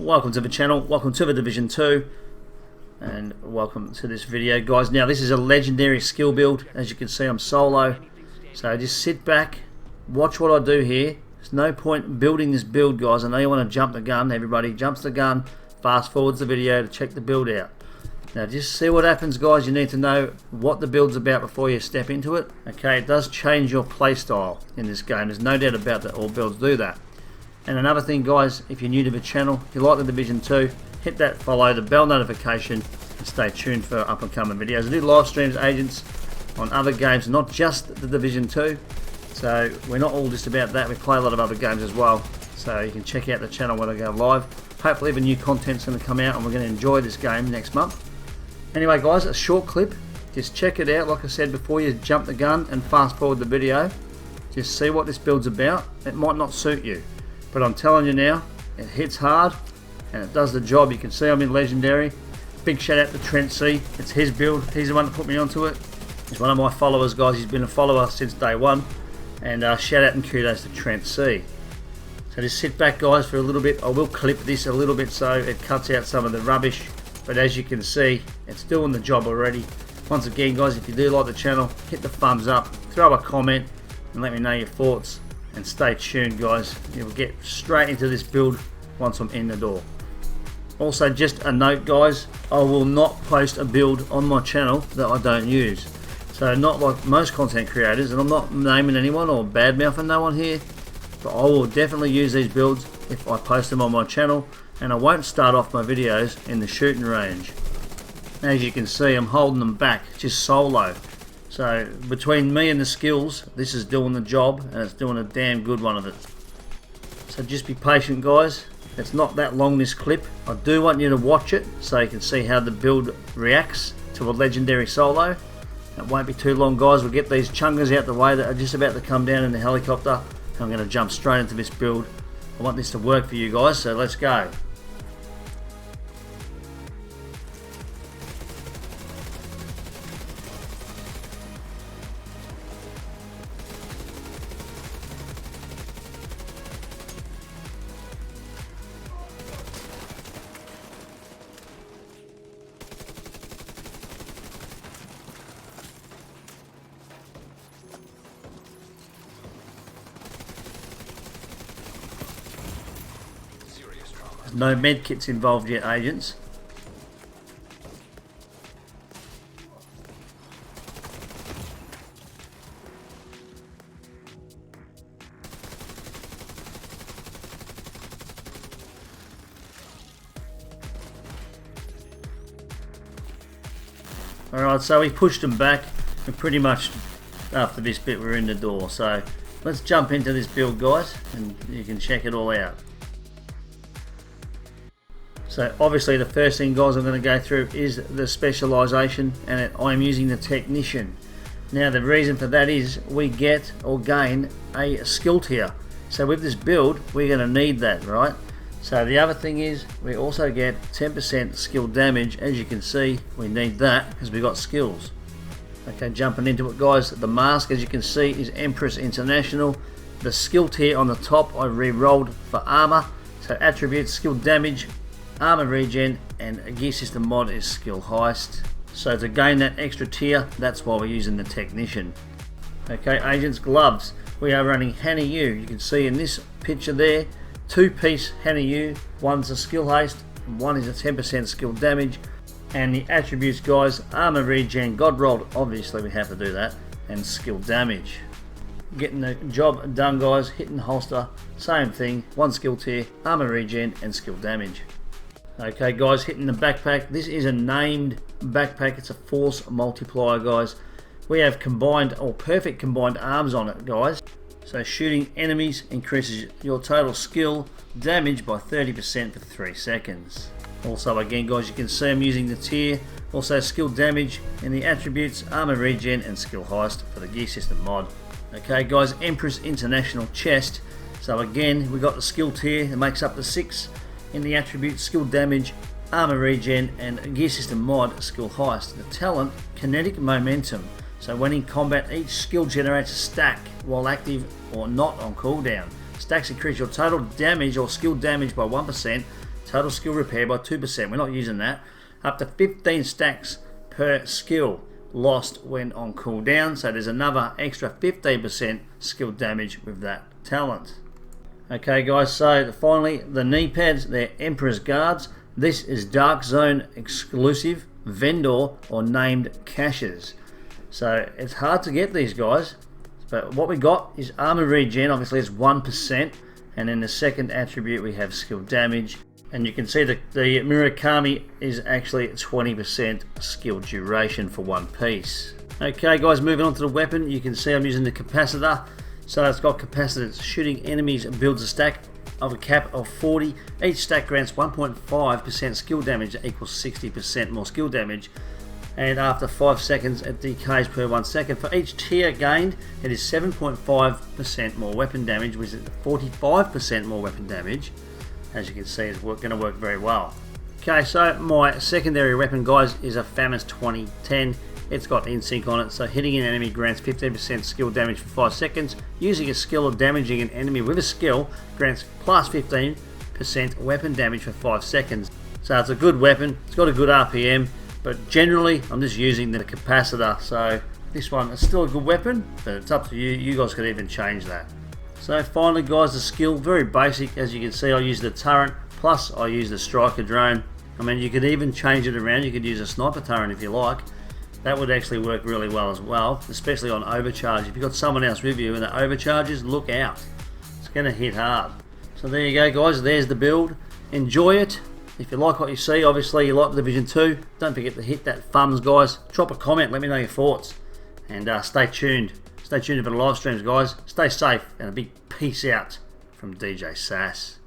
welcome to the channel, welcome to the Division 2, and welcome to this video, guys. Now this is a legendary skill build. As you can see, I'm solo, so just sit back, watch what I do here. There's no point building this build, guys. I know you want to jump the gun. Everybody jumps the gun, fast forwards the video to check the build out. Now just see what happens, guys. You need to know what the build's about before you step into it. Okay, it does change your playstyle in this game. There's no doubt about that. All builds do that. And another thing, guys, if you're new to the channel, if you like the Division 2, hit that follow, the bell notification, and stay tuned for up and coming videos. I do live streams, agents, on other games, not just the Division 2. So we're not all just about that. We play a lot of other games as well. So you can check out the channel when I go live. Hopefully the new content's going to come out and we're going to enjoy this game next month. Anyway, guys, a short clip. Just check it out, like I said, before you jump the gun and fast forward the video. Just see what this build's about. It might not suit you, but I'm telling you now, it hits hard and it does the job. You can see I'm in Legendary. Big shout out to TridentZ. It's his build. He's the one that put me onto it. He's one of my followers, guys. He's been a follower since day one. And shout out and kudos to TridentZ. So just sit back, guys, for a little bit. I will clip this a little bit so it cuts out some of the rubbish. But as you can see, it's doing the job already. Once again, guys, if you do like the channel, hit the thumbs up, throw a comment, and let me know your thoughts. And stay tuned, guys. You'll get straight into this build once I'm in the door. Also, just a note, guys, I will not post a build on my channel that I don't use. So not like most content creators, and I'm not naming anyone or bad-mouthing no one here, but I will definitely use these builds if I post them on my channel. And I won't start off my videos in the shooting range. As you can see, I'm holding them back, just solo. So between me and the skills, this is doing the job, and it's doing a damn good one of it. So just be patient, guys. It's not that long, this clip. I do want you to watch it so you can see how the build reacts to a legendary solo. It won't be too long, guys. We'll get these Chungus out the way that are just about to come down in the helicopter. And I'm going to jump straight into this build. I want this to work for you guys, so let's go. No medkits involved yet, agents. Alright, so we pushed them back, and pretty much after this bit we're in the door. So let's jump into this build, guys, and you can check it all out. So obviously the first thing, guys, I'm going to go through is the specialisation, and I'm using the Technician. Now the reason for that is we get or gain a skill tier. So with this build we're going to need that, right? So the other thing is we also get 10% skill damage. As you can see, we need that because we got skills. Okay, jumping into it, guys. The mask, as you can see, is Empress International. The skill tier on the top I re-rolled for armor. So attributes, skill damage, armor regen, and gear system mod is skill heist. So to gain that extra tier, that's why we're using the Technician. Okay, agents, gloves. We are running Hanny U. You can see in this picture there, 2-piece Hanny U. One's a skill haste, and one is a 10% skill damage. And the attributes, guys, armor regen, god rolled, obviously we have to do that, and skill damage. Getting the job done, guys. Hitting holster, same thing, one skill tier, armor regen, and skill damage. Okay, guys, hitting the backpack. This is a named backpack. It's a force multiplier, guys. We have combined or perfect combined arms on it, guys. So shooting enemies increases your total skill damage by 30% for 3 seconds. Also, again, guys, you can see I'm using the tier. Also skill damage in the attributes, armor regen, and skill heist for the gear system mod. Okay, guys, Empress International chest. So again, we got the skill tier. It makes up to 6. In the attributes, skill damage, armor regen, and gear system mod, skill heist. The talent, kinetic momentum. So when in combat, each skill generates a stack while active or not on cooldown. Stacks increase your total damage or skill damage by 1%, Total skill repair by 2%. We're not using that. Up to 15 stacks per skill lost when on cooldown. So there's another extra 15% skill damage with that talent. Okay guys, so finally the knee pads, they're Emperor's Guards. This is Dark Zone exclusive, vendor or named caches. So it's hard to get these guys, but what we got is armor regen. Obviously it's 1%, and in the second attribute we have skill damage, and you can see the Murakami is actually 20% skill duration for one piece. Okay guys, moving on to the weapon, you can see I'm using the capacitor. So it's got capacitance. Shooting enemies builds a stack of a cap of 40. Each stack grants 1.5% skill damage that equals 60% more skill damage. And after 5 seconds it decays per 1 second. For each tier gained, it is 7.5% more weapon damage, which is 45% more weapon damage. As you can see, it's going to work very well. Okay, so my secondary weapon, guys, is a FAMAS 2010. It's got in-sync on it, so hitting an enemy grants 15% skill damage for 5 seconds. Using a skill or damaging an enemy with a skill grants plus 15% weapon damage for 5 seconds. So it's a good weapon, it's got a good RPM, but generally I'm just using the capacitor. So this one is still a good weapon, but it's up to you. You guys could even change that. So finally guys, the skill, very basic. As you can see, I use the turret, plus I use the striker drone. I mean, you could even change it around. You could use a sniper turret if you like. That would actually work really well as well, especially on overcharge. If you've got someone else with you and it overcharges, look out. It's going to hit hard. So there you go guys, there's the build. Enjoy it. If you like what you see, obviously you like Division 2, don't forget to hit that thumbs guys. Drop a comment, let me know your thoughts. And stay tuned. Stay tuned for the live streams guys. Stay safe and a big peace out from DJ-SAS.